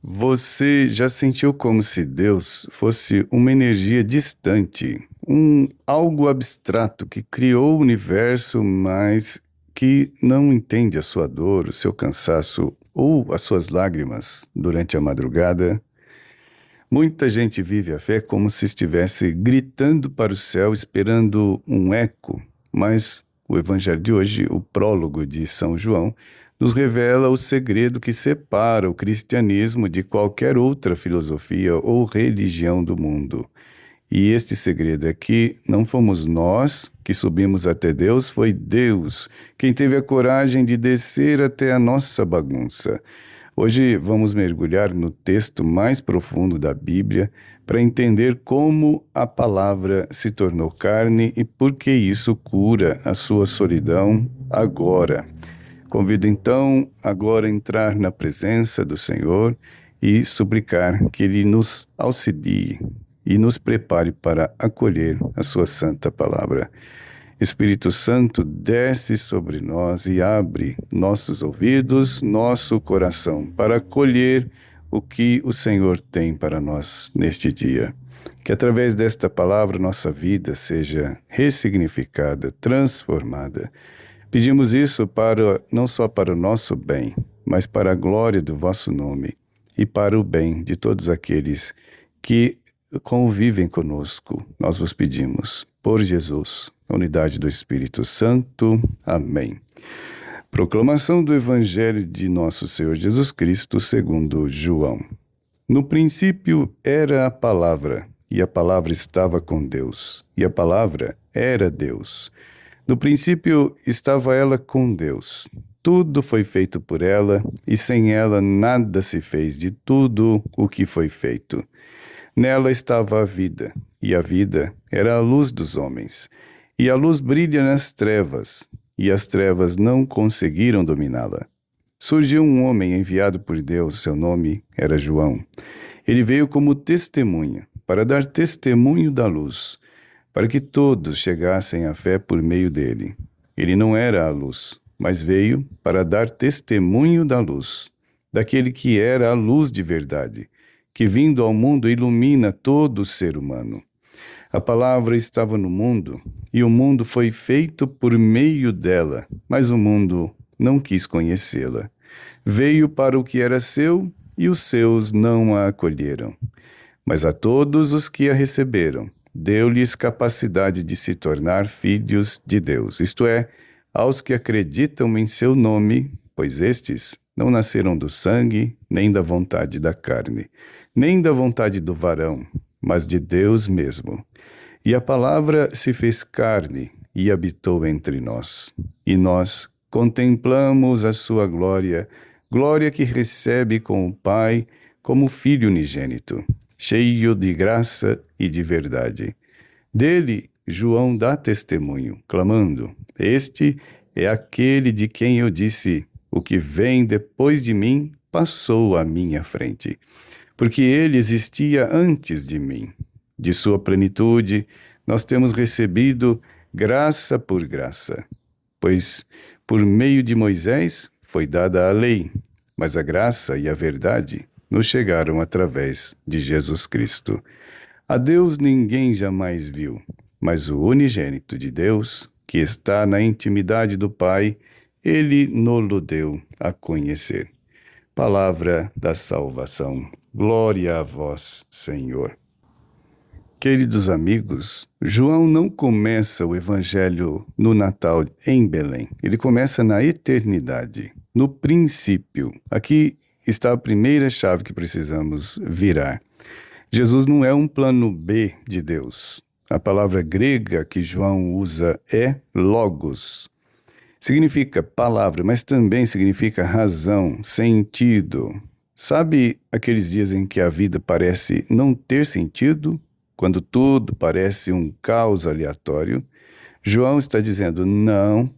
Você já sentiu como se Deus fosse uma energia distante, algo abstrato que criou o universo, mas que não entende a sua dor, o seu cansaço ou as suas lágrimas durante a madrugada? Muita gente vive a fé como se estivesse gritando para o céu, esperando um eco, mas o Evangelho de hoje, o prólogo de São João, nos revela o segredo que separa o cristianismo de qualquer outra filosofia ou religião do mundo. E este segredo é que não fomos nós que subimos até Deus, foi Deus quem teve a coragem de descer até a nossa bagunça. Hoje vamos mergulhar no texto mais profundo da Bíblia para entender como a palavra se tornou carne e por que isso cura a sua solidão agora. Convido então agora a entrar na presença do Senhor e suplicar que Ele nos auxilie e nos prepare para acolher a sua santa palavra. Espírito Santo, desce sobre nós e abre nossos ouvidos, nosso coração, para acolher o que o Senhor tem para nós neste dia. Que através desta palavra nossa vida seja ressignificada, transformada. Pedimos isso não só para o nosso bem, mas para a glória do vosso nome e para o bem de todos aqueles que convivem conosco. Nós vos pedimos, por Jesus, na unidade do Espírito Santo. Amém. Proclamação do Evangelho de nosso Senhor Jesus Cristo segundo João. No princípio era a palavra, e a palavra estava com Deus, e a palavra era Deus. No princípio estava ela com Deus. Tudo foi feito por ela, e sem ela nada se fez de tudo o que foi feito. Nela estava a vida, e a vida era a luz dos homens. E a luz brilha nas trevas, e as trevas não conseguiram dominá-la. Surgiu um homem enviado por Deus, seu nome era João. Ele veio como testemunha, para dar testemunho da luz, para que todos chegassem à fé por meio dele. Ele não era a luz, mas veio para dar testemunho da luz, daquele que era a luz de verdade, que vindo ao mundo ilumina todo o ser humano. A palavra estava no mundo, e o mundo foi feito por meio dela, mas o mundo não quis conhecê-la. Veio para o que era seu, e os seus não a acolheram. Mas a todos os que a receberam, deu-lhes capacidade de se tornar filhos de Deus, isto é, aos que acreditam em seu nome, pois estes não nasceram do sangue, nem da vontade da carne, nem da vontade do varão, mas de Deus mesmo. E a palavra se fez carne e habitou entre nós. E nós contemplamos a sua glória, glória que recebe com o Pai como Filho unigênito, cheio de graça e de verdade. Dele, João dá testemunho, clamando: Este é aquele de quem eu disse, o que vem depois de mim passou à minha frente, porque ele existia antes de mim. De sua plenitude, nós temos recebido graça por graça, pois por meio de Moisés foi dada a lei, mas a graça e a verdade nos chegaram através de Jesus Cristo. A Deus ninguém jamais viu, mas o unigênito de Deus, que está na intimidade do Pai, ele nos deu a conhecer. Palavra da salvação. Glória a vós, Senhor. Queridos amigos, João não começa o Evangelho no Natal em Belém. Ele começa na eternidade, no princípio. Aqui está a primeira chave que precisamos virar. Jesus não é um plano B de Deus. A palavra grega que João usa é logos. Significa palavra, mas também significa razão, sentido. Sabe aqueles dias em que a vida parece não ter sentido? Quando tudo parece um caos aleatório? João está dizendo, não,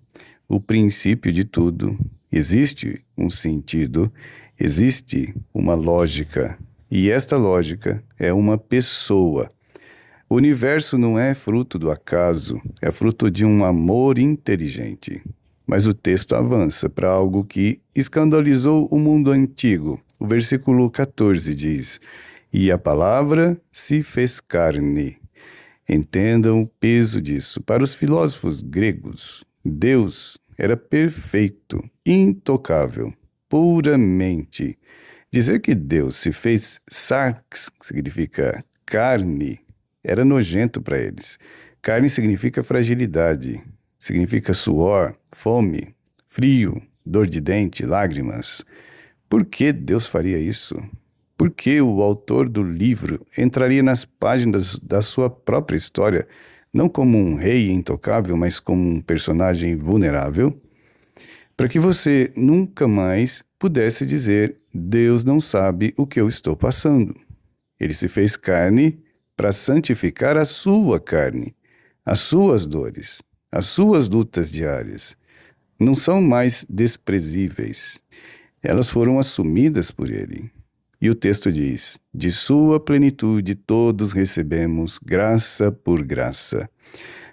o princípio de tudo. Existe um sentido, existe uma lógica, e esta lógica é uma pessoa. O universo não é fruto do acaso, é fruto de um amor inteligente. Mas o texto avança para algo que escandalizou o mundo antigo O versículo 14 diz: E a palavra se fez carne. Entendam o peso disso. Para os filósofos gregos, Deus era perfeito, intocável, puramente. Dizer que Deus se fez sarx, que significa carne, era nojento para eles. Carne significa fragilidade, significa suor, fome, frio, dor de dente, lágrimas. Por que Deus faria isso? Por que o autor do livro entraria nas páginas da sua própria história, não como um rei intocável, mas como um personagem vulnerável? Para que você nunca mais pudesse dizer: Deus não sabe o que eu estou passando. Ele se fez carne para santificar a sua carne, as suas dores, as suas lutas diárias. Não são mais desprezíveis. Elas foram assumidas por ele. E o texto diz: de sua plenitude todos recebemos graça por graça.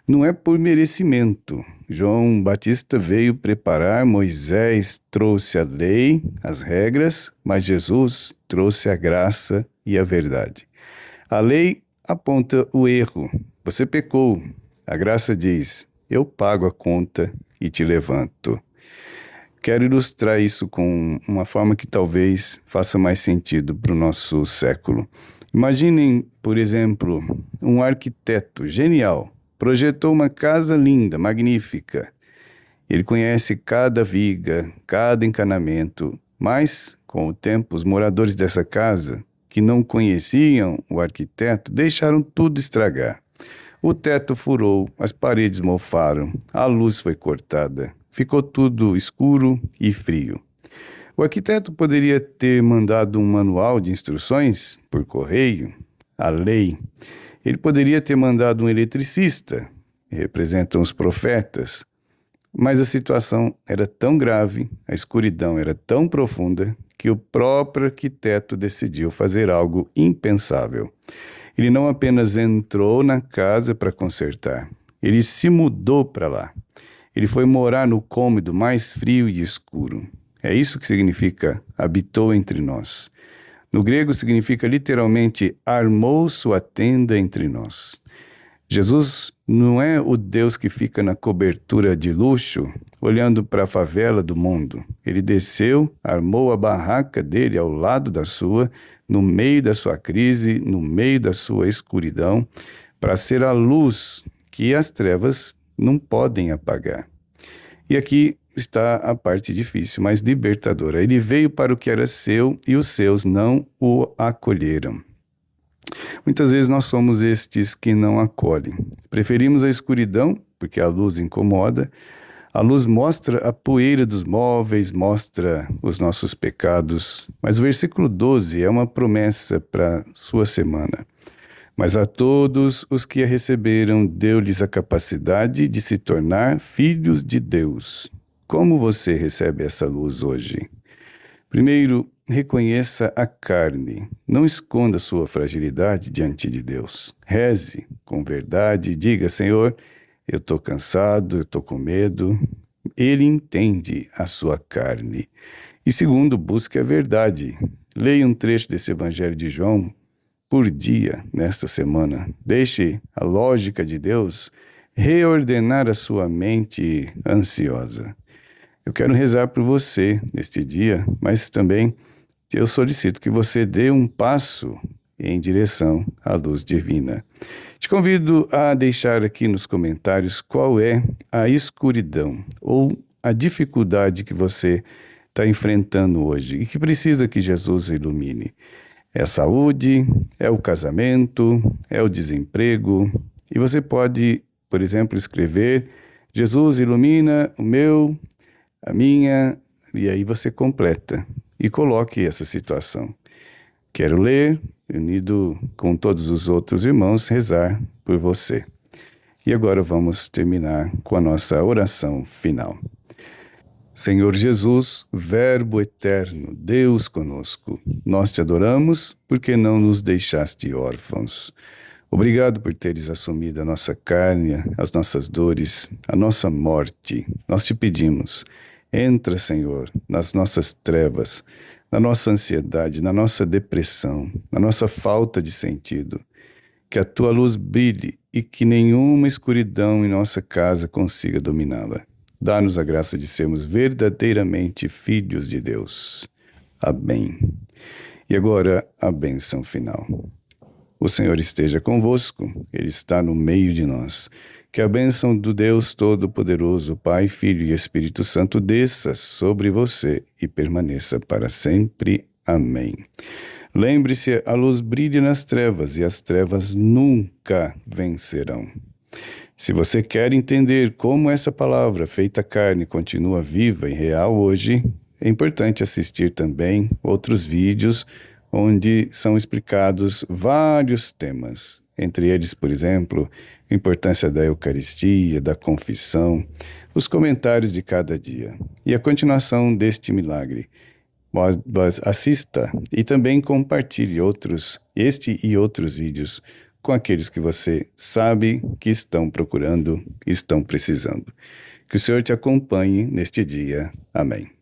Não é por merecimento. João Batista veio preparar, Moisés trouxe a lei, as regras, mas Jesus trouxe a graça e a verdade. A lei aponta o erro. Você pecou. A graça diz: eu pago a conta e te levanto. Quero ilustrar isso com uma forma que talvez faça mais sentido para o nosso século. Imaginem, por exemplo, um arquiteto genial. Projetou uma casa linda, magnífica. Ele conhece cada viga, cada encanamento, mas, com o tempo, os moradores dessa casa, que não conheciam o arquiteto, deixaram tudo estragar. O teto furou, as paredes mofaram, a luz foi cortada, ficou tudo escuro e frio. O arquiteto poderia ter mandado um manual de instruções por correio, a lei. Ele poderia ter mandado um eletricista, que representam os profetas, mas a situação era tão grave, a escuridão era tão profunda, que o próprio arquiteto decidiu fazer algo impensável. Ele não apenas entrou na casa para consertar, ele se mudou para lá. Ele foi morar no cômodo mais frio e escuro. É isso que significa habitou entre nós. No grego significa literalmente armou sua tenda entre nós. Jesus não é o Deus que fica na cobertura de luxo, olhando para a favela do mundo. Ele desceu, armou a barraca dele ao lado da sua, no meio da sua crise, no meio da sua escuridão, para ser a luz que as trevas não podem apagar. E aqui está a parte difícil, mas libertadora. Ele veio para o que era seu e os seus não o acolheram. Muitas vezes nós somos estes que não acolhem. Preferimos a escuridão, porque a luz incomoda. A luz mostra a poeira dos móveis, mostra os nossos pecados. Mas o versículo 12 é uma promessa para sua semana. Mas a todos os que a receberam, deu-lhes a capacidade de se tornar filhos de Deus. Como você recebe essa luz hoje? Primeiro, reconheça a carne. Não esconda sua fragilidade diante de Deus. Reze com verdade. Diga: Senhor, eu estou cansado, eu estou com medo. Ele entende a sua carne. E segundo, busque a verdade. Leia um trecho desse Evangelho de João por dia nesta semana. Deixe a lógica de Deus reordenar a sua mente ansiosa. Eu quero rezar por você neste dia, mas também eu solicito que você dê um passo em direção à luz divina. Te convido a deixar aqui nos comentários qual é a escuridão ou a dificuldade que você está enfrentando hoje e que precisa que Jesus ilumine. É a saúde, é o casamento, é o desemprego. E você pode, por exemplo, escrever: Jesus ilumina o meu, a minha, e aí você completa e coloque essa situação. Quero ler, unido com todos os outros irmãos, rezar por você. E agora vamos terminar com a nossa oração final. Senhor Jesus, Verbo eterno, Deus conosco, nós te adoramos porque não nos deixaste órfãos. Obrigado por teres assumido a nossa carne, as nossas dores, a nossa morte. Nós te pedimos, entra, Senhor, nas nossas trevas, na nossa ansiedade, na nossa depressão, na nossa falta de sentido. Que a tua luz brilhe e que nenhuma escuridão em nossa casa consiga dominá-la. Dá-nos a graça de sermos verdadeiramente filhos de Deus. Amém. E agora a bênção final. O Senhor esteja convosco, Ele está no meio de nós. Que a bênção do Deus Todo-Poderoso, Pai, Filho e Espírito Santo desça sobre você e permaneça para sempre. Amém. Lembre-se, a luz brilha nas trevas e as trevas nunca vencerão. Se você quer entender como essa palavra feita carne continua viva e real hoje, é importante assistir também outros vídeos onde são explicados vários temas. Entre eles, por exemplo, a importância da Eucaristia, da confissão, os comentários de cada dia e a continuação deste milagre. Assista e também compartilhe este e outros vídeos com aqueles que você sabe que estão procurando, estão precisando. Que o Senhor te acompanhe neste dia. Amém.